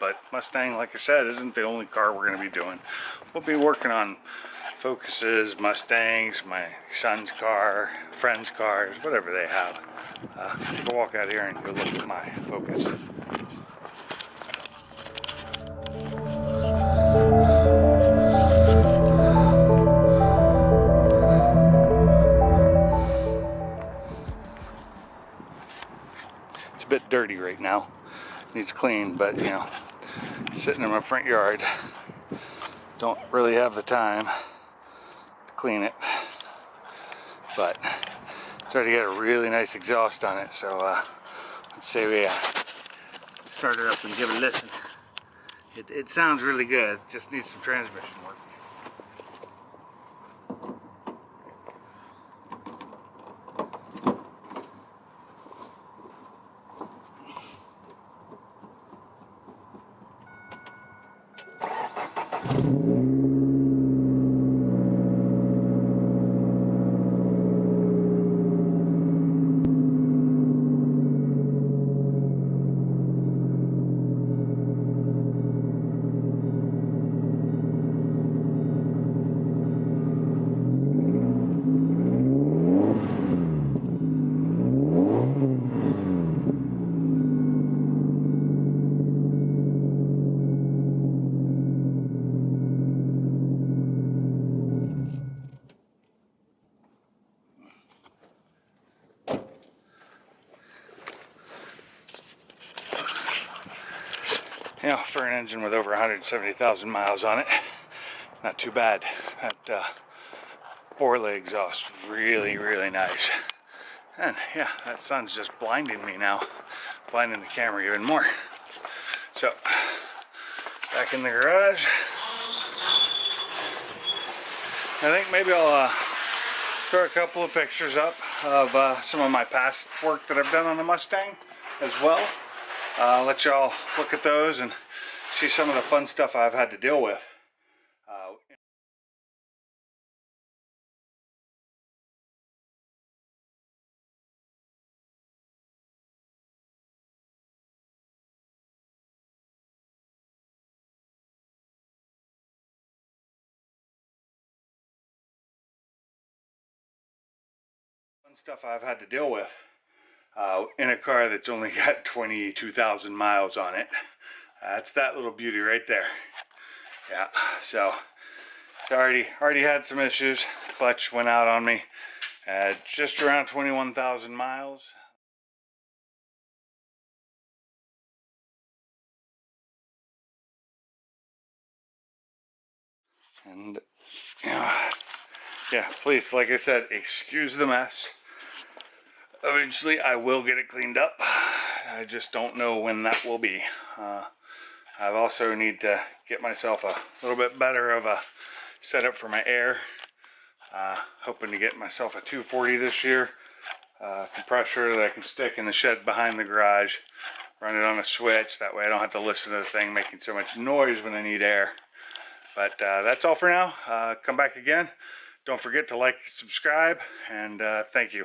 But Mustang, like I said, isn't the only car we're going to be doing. We'll be working on Focuses, Mustangs, my son's car, friends' cars, whatever they have. Take a walk out here and go look at my Focus. It's a bit dirty right now. Needs clean, but you know, sitting in my front yard, don't really have the time to clean it, but started to get a really nice exhaust on it, so let's say we start it up and give it a listen. It sounds really good, just needs some transmission work. You know, for an engine with over 170,000 miles on it, not too bad. That Borley exhaust, really, really nice. And yeah, that sun's just blinding me now, blinding the camera even more. So, back in the garage. I think maybe I'll throw a couple of pictures up of some of my past work that I've done on the Mustang as well. Let y'all look at those and see some of the fun stuff I've had to deal with. In a car that's only got 22,000 miles on it. That's that little beauty right there. Yeah, so it's already had some issues. Clutch went out on me at just around 21,000 miles. And yeah, please, like I said, excuse the mess. Eventually I will get it cleaned up. I just don't know when that will be. I also need to get myself a little bit better of a setup for my air. Hoping to get myself a 240 this year. Compressor that I can stick in the shed behind the garage. Run it on a switch. That way I don't have to listen to the thing making so much noise when I need air. But that's all for now. Come back again. Don't forget to like, subscribe, and thank you.